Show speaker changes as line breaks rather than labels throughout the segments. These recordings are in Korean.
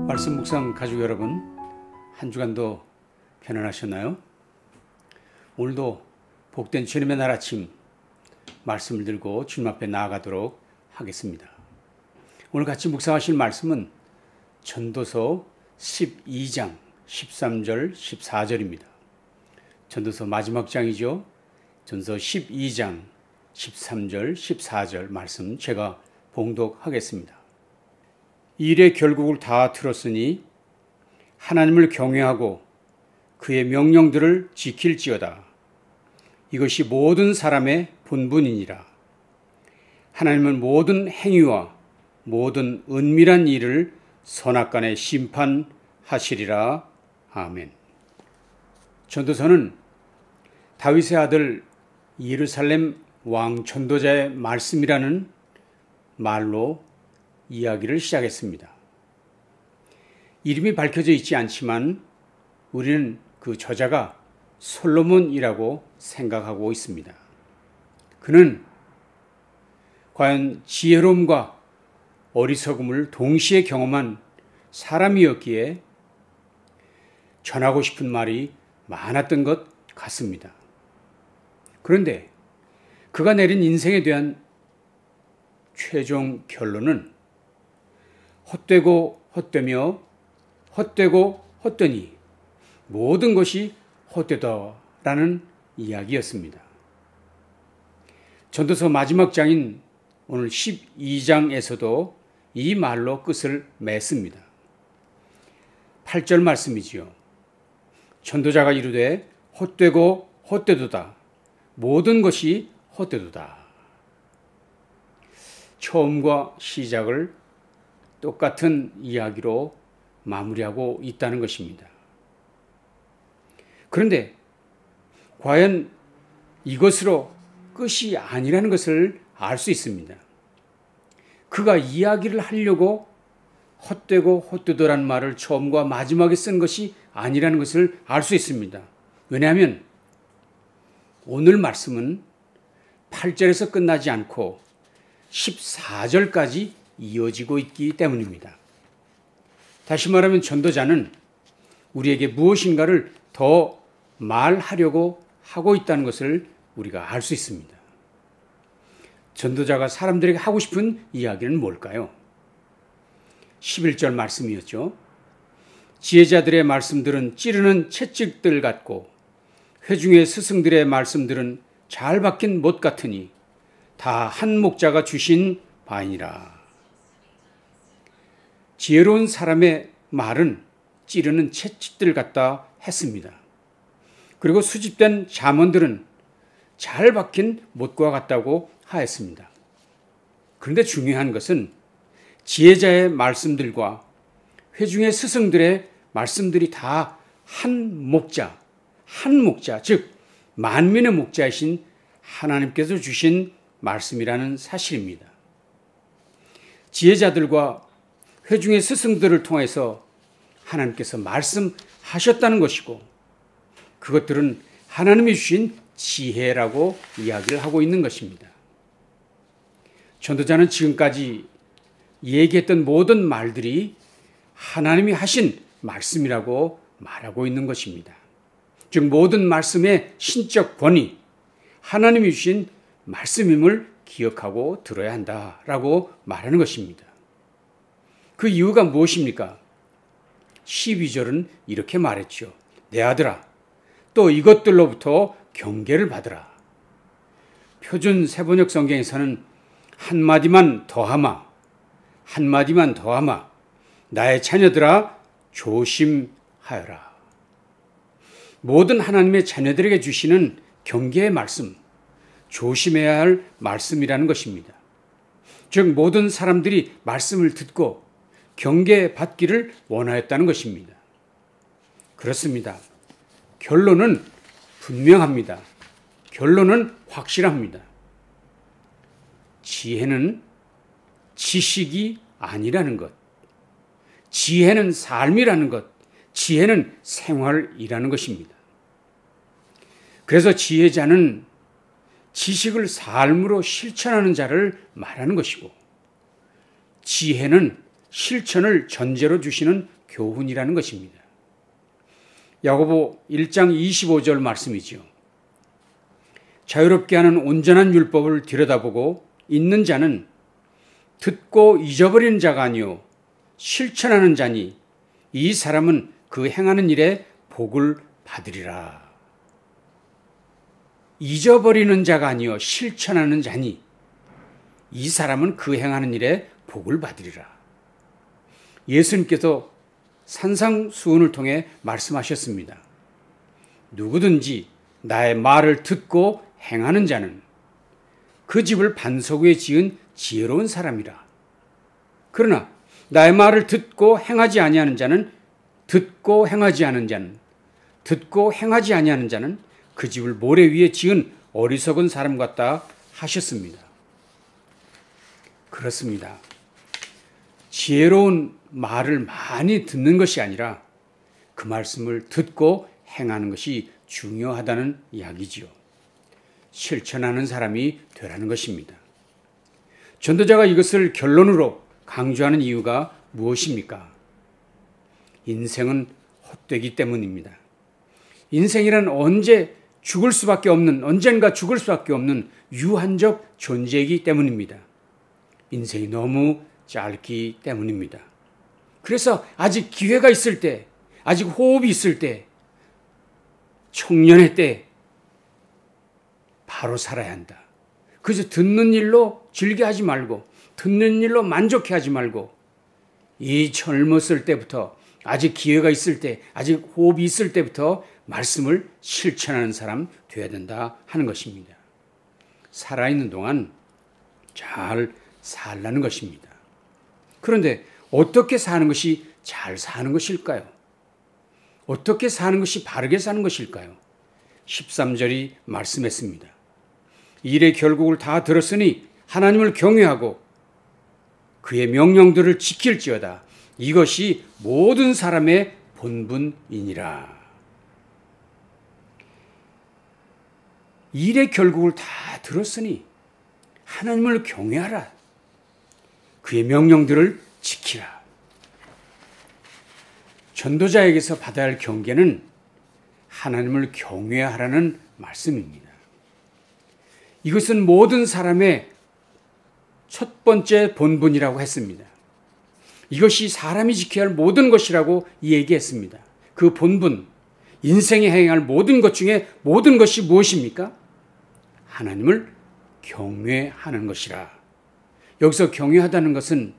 말씀 묵상 가족 여러분, 한 주간도 편안하셨나요? 오늘도 복된 주님의 날 아침 말씀을 들고 주님 앞에 나아가도록 하겠습니다. 오늘 같이 묵상하실 말씀은 전도서 12장 13절 14절입니다. 전도서 마지막 장이죠. 전도서 12장 13절 14절 말씀 제가 봉독하겠습니다. 일의 결국을 다 들었으니 하나님을 경외하고 그의 명령들을 지킬지어다. 이것이 모든 사람의 본분이니라. 하나님은 모든 행위와 모든 은밀한 일을 선악간에 심판하시리라. 아멘. 전도서는 다윗의 아들 예루살렘 왕 전도자의 말씀이라는 말로 이야기를 시작했습니다. 이름이 밝혀져 있지 않지만 우리는 그 저자가 솔로몬이라고 생각하고 있습니다. 그는 과연 지혜로움과 어리석음을 동시에 경험한 사람이었기에 전하고 싶은 말이 많았던 것 같습니다. 그런데 그가 내린 인생에 대한 최종 결론은 헛되고 헛되며 헛되고 헛되니 모든 것이 헛되다라는 이야기였습니다. 전도서 마지막 장인 오늘 12장에서도 이 말로 끝을 맺습니다. 8절 말씀이지요. 전도자가 이르되 헛되고 헛되도다. 모든 것이 헛되도다. 처음과 시작을 똑같은 이야기로 마무리하고 있다는 것입니다. 그런데 과연 이것으로 끝이 아니라는 것을 알 수 있습니다. 그가 이야기를 하려고 헛되고 헛되도라는 말을 처음과 마지막에 쓴 것이 아니라는 것을 알 수 있습니다. 왜냐하면 오늘 말씀은 8절에서 끝나지 않고 14절까지 이어지고 있기 때문입니다. 다시 말하면 전도자는 우리에게 무엇인가를 더 말하려고 하고 있다는 것을 우리가 알 수 있습니다. 전도자가 사람들에게 하고 싶은 이야기는 뭘까요? 11절 말씀이었죠. 지혜자들의 말씀들은 찌르는 채찍들 같고 회중의 스승들의 말씀들은 잘 박힌 못 같으니 다 한 목자가 주신 바이니라. 지혜로운 사람의 말은 찌르는 채찍들 같다 했습니다. 그리고 수집된 잠언들은 잘 박힌 못과 같다고 하였습니다. 그런데 중요한 것은 지혜자의 말씀들과 회중의 스승들의 말씀들이 다 한 목자, 즉 만민의 목자이신 하나님께서 주신 말씀이라는 사실입니다. 지혜자들과 회중의 스승들을 통해서 하나님께서 말씀하셨다는 것이고 그것들은 하나님이 주신 지혜라고 이야기를 하고 있는 것입니다. 전도자는 지금까지 얘기했던 모든 말들이 하나님이 하신 말씀이라고 말하고 있는 것입니다. 즉 모든 말씀의 신적 권위, 하나님이 주신 말씀임을 기억하고 들어야 한다라고 말하는 것입니다. 그 이유가 무엇입니까? 12절은 이렇게 말했죠. 내 아들아, 또 이것들로부터 경계를 받으라. 표준 세번역 성경에서는 한마디만 더하마, 나의 자녀들아 조심하여라. 모든 하나님의 자녀들에게 주시는 경계의 말씀, 조심해야 할 말씀이라는 것입니다. 즉 모든 사람들이 말씀을 듣고 경계받기를 원하였다는 것입니다. 그렇습니다. 결론은 분명합니다. 결론은 확실합니다. 지혜는 지식이 아니라는 것, 지혜는 삶이라는 것, 지혜는 생활이라는 것입니다. 그래서 지혜자는 지식을 삶으로 실천하는 자를 말하는 것이고 지혜는 실천을 전제로 주시는 교훈이라는 것입니다. 야고보 1장 25절 말씀이지요. 자유롭게 하는 온전한 율법을 들여다보고 있는 자는 듣고 잊어버리는 자가 아니요 실천하는 자니 이 사람은 그 행하는 일에 복을 받으리라. 잊어버리는 자가 아니요 실천하는 자니 이 사람은 그 행하는 일에 복을 받으리라. 예수님께서 산상수훈을 통해 말씀하셨습니다. 누구든지 나의 말을 듣고 행하는 자는 그 집을 반석 위에 지은 지혜로운 사람이라. 그러나 나의 말을 듣고 행하지 아니하는 자는 듣고 행하지 아니하는 자는 그 집을 모래 위에 지은 어리석은 사람 같다 하셨습니다. 그렇습니다. 지혜로운 말을 많이 듣는 것이 아니라 그 말씀을 듣고 행하는 것이 중요하다는 이야기지요. 실천하는 사람이 되라는 것입니다. 전도자가 이것을 결론으로 강조하는 이유가 무엇입니까? 인생은 헛되기 때문입니다. 인생이란 언젠가 죽을 수밖에 없는 유한적 존재이기 때문입니다. 인생이 너무 짧기 때문입니다. 그래서 아직 기회가 있을 때, 아직 호흡이 있을 때, 청년의 때 바로 살아야 한다. 그래서 듣는 일로 즐겨하지 말고, 듣는 일로 만족해하지 말고, 이 젊었을 때부터, 아직 기회가 있을 때, 아직 호흡이 있을 때부터 말씀을 실천하는 사람 되어야 된다 하는 것입니다. 살아있는 동안 잘 살라는 것입니다. 그런데 어떻게 사는 것이 잘 사는 것일까요? 어떻게 사는 것이 바르게 사는 것일까요? 13절이 말씀했습니다. 일의 결국을 다 들었으니 하나님을 경외하고 그의 명령들을 지킬지어다. 이것이 모든 사람의 본분이니라. 일의 결국을 다 들었으니 하나님을 경외하라. 그의 명령들을 지키라. 전도자에게서 받아야 할 경계는 하나님을 경외하라는 말씀입니다. 이것은 모든 사람의 첫 번째 본분이라고 했습니다. 이것이 사람이 지켜야 할 모든 것이라고 얘기했습니다. 그 본분, 인생에 행할 모든 것 중에 모든 것이 무엇입니까? 하나님을 경외하는 것이라. 여기서 경외하다는 것은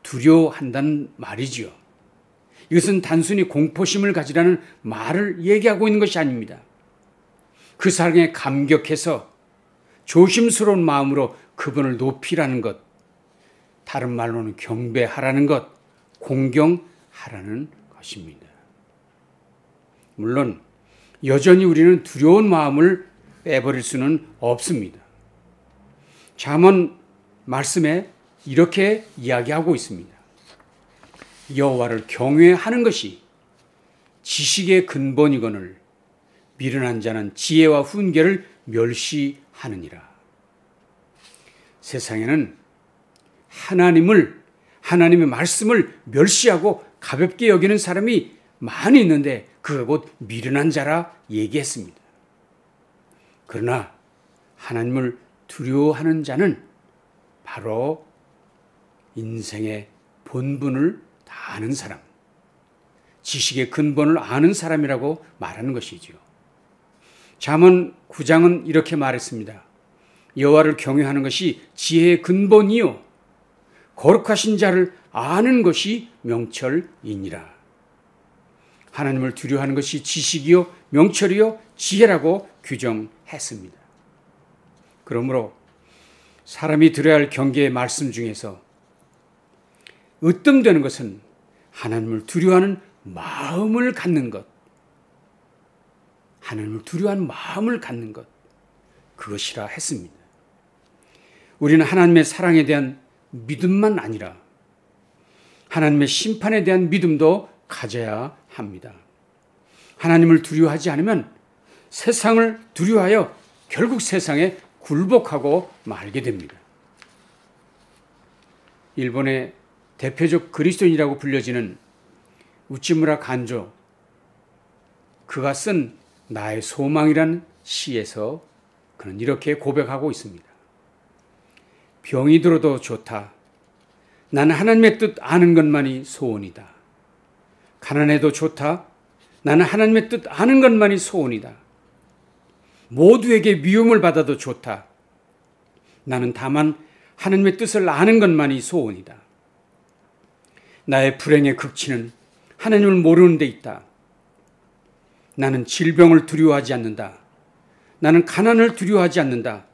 두려워한다는 말이지요. 이것은 단순히 공포심을 가지라는 말을 얘기하고 있는 것이 아닙니다. 그 사랑에 감격해서 조심스러운 마음으로 그분을 높이라는 것, 다른 말로는 경배하라는 것, 공경하라는 것입니다. 물론 여전히 우리는 두려운 마음을 빼버릴 수는 없습니다. 잠언 말씀에 이렇게 이야기하고 있습니다. 여호와를 경외하는 것이 지식의 근본이거늘 미련한 자는 지혜와 훈계를 멸시하느니라. 세상에는 하나님의 말씀을 멸시하고 가볍게 여기는 사람이 많이 있는데 그가 곧 미련한 자라 얘기했습니다. 그러나 하나님을 두려워하는 자는 바로 인생의 본분을 다 아는 사람, 지식의 근본을 아는 사람이라고 말하는 것이지요. 잠언 9장은 이렇게 말했습니다. 여호와를 경외하는 것이 지혜의 근본이요 거룩하신 자를 아는 것이 명철이니라. 하나님을 두려워하는 것이 지식이요 명철이요 지혜라고 규정했습니다. 그러므로 사람이 들어야 할 경계의 말씀 중에서 으뜸되는 것은 하나님을 두려워하는 마음을 갖는 것, 하나님을 두려워하는 마음을 갖는 것, 그것이라 했습니다. 우리는 하나님의 사랑에 대한 믿음만 아니라 하나님의 심판에 대한 믿음도 가져야 합니다. 하나님을 두려워하지 않으면 세상을 두려워하여 결국 세상에 굴복하고 말게 됩니다. 일본의 대표적 그리스도인이라고 불려지는 우찌무라 간조 그가 쓴 나의 소망이라는 시에서 그는 이렇게 고백하고 있습니다. 병이 들어도 좋다. 나는 하나님의 뜻 아는 것만이 소원이다. 가난해도 좋다. 나는 하나님의 뜻 아는 것만이 소원이다. 모두에게 미움을 받아도 좋다. 나는 다만 하나님의 뜻을 아는 것만이 소원이다. 나의 불행의 극치는 하나님을 모르는 데 있다. 나는 질병을 두려워하지 않는다. 나는 가난을 두려워하지 않는다.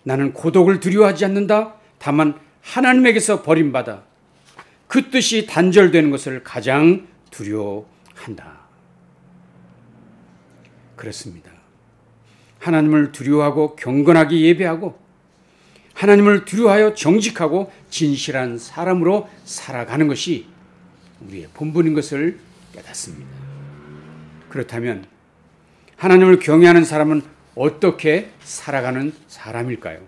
나는 고독을 두려워하지 않는다. 다만 하나님에게서 버림받아 그 뜻이 단절되는 것을 가장 두려워한다. 그렇습니다. 하나님을 두려워하고 경건하게 예배하고 하나님을 두려워하여 정직하고 진실한 사람으로 살아가는 것이 우리의 본분인 것을 깨닫습니다. 그렇다면 하나님을 경외하는 사람은 어떻게 살아가는 사람일까요?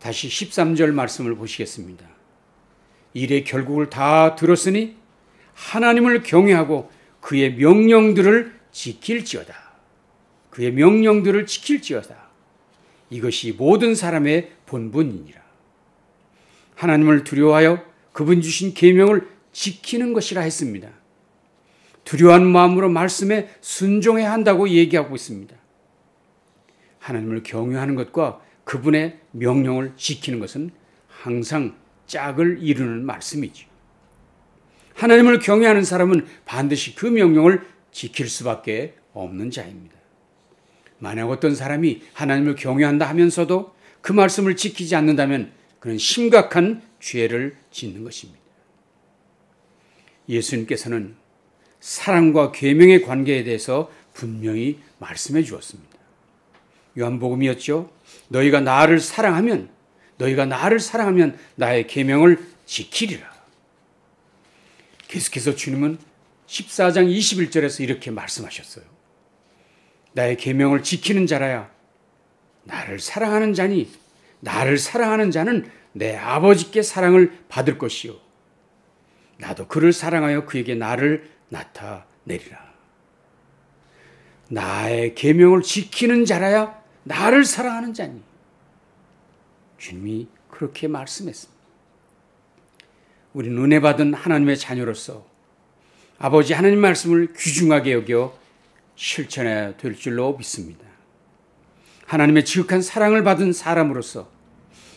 다시 13절 말씀을 보시겠습니다. 일의 결국을 다 들었으니 하나님을 경외하고 그의 명령들을 지킬지어다. 그의 명령들을 지킬지어다. 이것이 모든 사람의 본분이니라. 하나님을 두려워하여 그분 주신 계명을 지키는 것이라 했습니다. 두려워하는 마음으로 말씀에 순종해야 한다고 얘기하고 있습니다. 하나님을 경외하는 것과 그분의 명령을 지키는 것은 항상 짝을 이루는 말씀이죠. 하나님을 경외하는 사람은 반드시 그 명령을 지킬 수밖에 없는 자입니다. 만약 어떤 사람이 하나님을 경외한다 하면서도 그 말씀을 지키지 않는다면 그는 심각한 죄를 짓는 것입니다. 예수님께서는 사랑과 계명의 관계에 대해서 분명히 말씀해 주었습니다. 요한복음이었죠. 너희가 나를 사랑하면 나의 계명을 지키리라. 계속해서 주님은 14장 21절에서 이렇게 말씀하셨어요. 나의 계명을 지키는 자라야 나를 사랑하는 자니 나를 사랑하는 자는 내 아버지께 사랑을 받을 것이요 나도 그를 사랑하여 그에게 나를 나타내리라. 나의 계명을 지키는 자라야 나를 사랑하는 자니. 주님이 그렇게 말씀했습니다. 우리는 은혜 받은 하나님의 자녀로서 아버지 하나님 말씀을 귀중하게 여겨 실천해야 될 줄로 믿습니다. 하나님의 지극한 사랑을 받은 사람으로서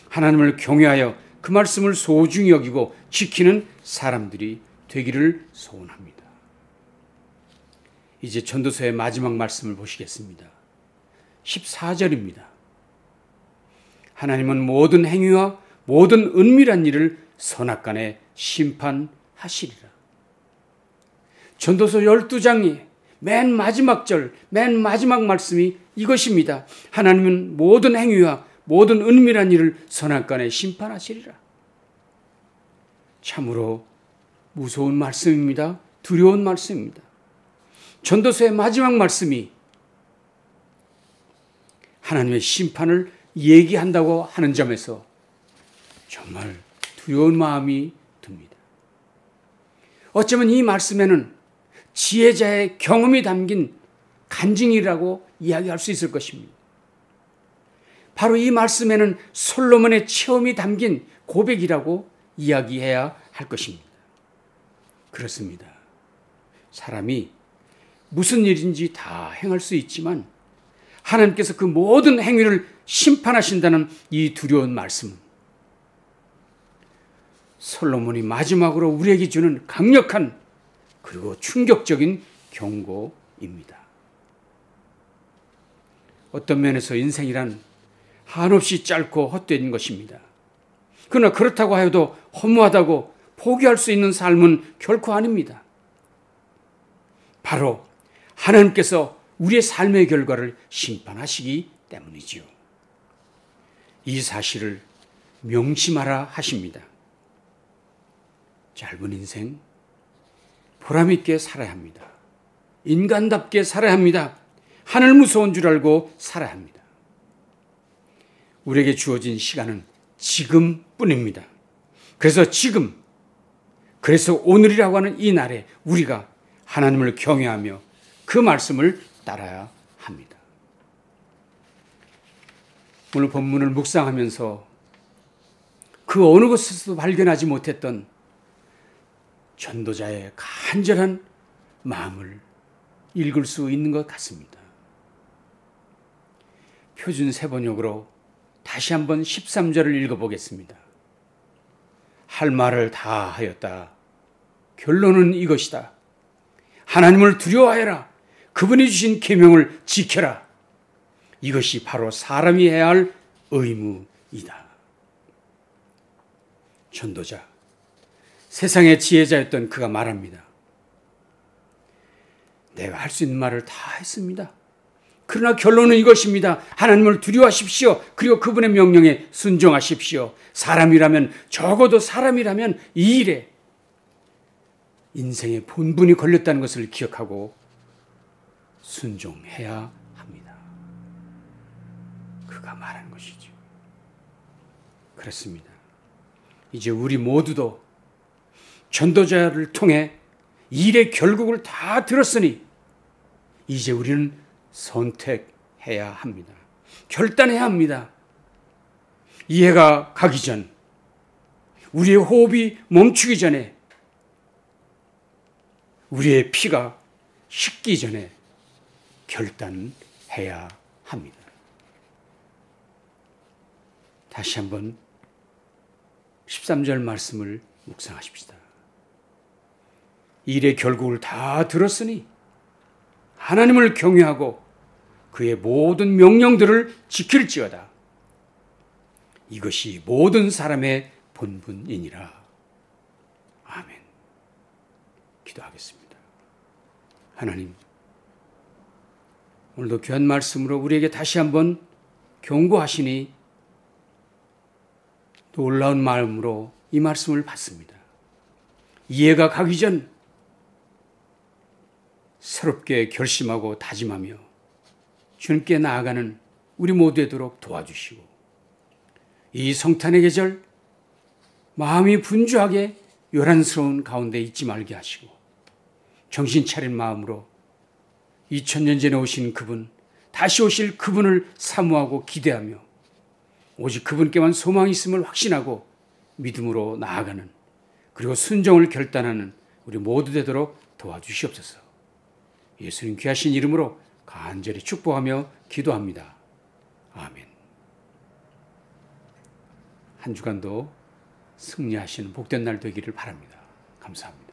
하나님을 경외하여 그 말씀을 소중히 여기고 지키는 사람들이 되기를 소원합니다. 이제 전도서의 마지막 말씀을 보시겠습니다. 14절입니다. 하나님은 모든 행위와 모든 은밀한 일을 선악간에 심판하시리라. 전도서 12장이 맨 마지막 절, 맨 마지막 말씀이 이것입니다. 하나님은 모든 행위와 모든 은밀한 일을 선악간에 심판하시리라. 참으로 무서운 말씀입니다. 두려운 말씀입니다. 전도서의 마지막 말씀이 하나님의 심판을 얘기한다고 하는 점에서 정말 두려운 마음이 듭니다. 어쩌면 이 말씀에는 지혜자의 경험이 담긴 간증이라고 이야기할 수 있을 것입니다. 바로 이 말씀에는 솔로몬의 체험이 담긴 고백이라고 이야기해야 할 것입니다. 그렇습니다. 사람이 무슨 일인지 다 행할 수 있지만 하나님께서 그 모든 행위를 심판하신다는 이 두려운 말씀은 솔로몬이 마지막으로 우리에게 주는 강력한 그리고 충격적인 경고입니다. 어떤 면에서 인생이란 한없이 짧고 헛된 것입니다. 그러나 그렇다고 하여도 허무하다고 포기할 수 있는 삶은 결코 아닙니다. 바로 하나님께서 우리의 삶의 결과를 심판하시기 때문이지요. 이 사실을 명심하라 하십니다. 짧은 인생 보람있게 살아야 합니다. 인간답게 살아야 합니다. 하늘 무서운 줄 알고 살아야 합니다. 우리에게 주어진 시간은 지금뿐입니다. 그래서 지금 그래서 오늘이라고 하는 이 날에 우리가 하나님을 경외하며 그 말씀을 따라야 합니다. 오늘 본문을 묵상하면서 그 어느 곳에서도 발견하지 못했던 전도자의 간절한 마음을 읽을 수 있는 것 같습니다. 표준 세번역으로 다시 한번 13절을 읽어보겠습니다. 할 말을 다 하였다. 결론은 이것이다. 하나님을 두려워하여라. 그분이 주신 계명을 지켜라. 이것이 바로 사람이 해야 할 의무이다. 전도자, 세상의 지혜자였던 그가 말합니다. 내가 할 수 있는 말을 다 했습니다. 그러나 결론은 이것입니다. 하나님을 두려워하십시오. 그리고 그분의 명령에 순종하십시오. 사람이라면, 적어도 사람이라면 이 일에 인생의 본분이 걸렸다는 것을 기억하고 순종해야 합니다. 그가 말하는 것이죠. 그렇습니다. 이제 우리 모두도 전도자를 통해 일의 결국을 다 들었으니 이제 우리는 선택해야 합니다. 결단해야 합니다. 이 해가 가기 전, 우리의 호흡이 멈추기 전에, 우리의 피가 식기 전에 결단해야 합니다. 다시 한번 13절 말씀을 묵상하십시다. 일의 결국을 다 들었으니 하나님을 경외하고 그의 모든 명령들을 지킬지어다. 이것이 모든 사람의 본분이니라. 아멘. 기도하겠습니다. 하나님, 오늘도 귀한 말씀으로 우리에게 다시 한번 경고하시니 놀라운 마음으로 이 말씀을 받습니다. 이해가 가기 전 새롭게 결심하고 다짐하며 주님께 나아가는 우리 모두 되도록 도와주시고, 이 성탄의 계절 마음이 분주하게 요란스러운 가운데 있지 말게 하시고, 정신 차린 마음으로 2000년 전에 오신 그분, 다시 오실 그분을 사모하고 기대하며 오직 그분께만 소망이 있음을 확신하고 믿음으로 나아가는, 그리고 순종을 결단하는 우리 모두 되도록 도와주시옵소서. 예수님 귀하신 이름으로 간절히 축복하며 기도합니다. 아멘. 한 주간도 승리하시는 복된 날 되기를 바랍니다. 감사합니다.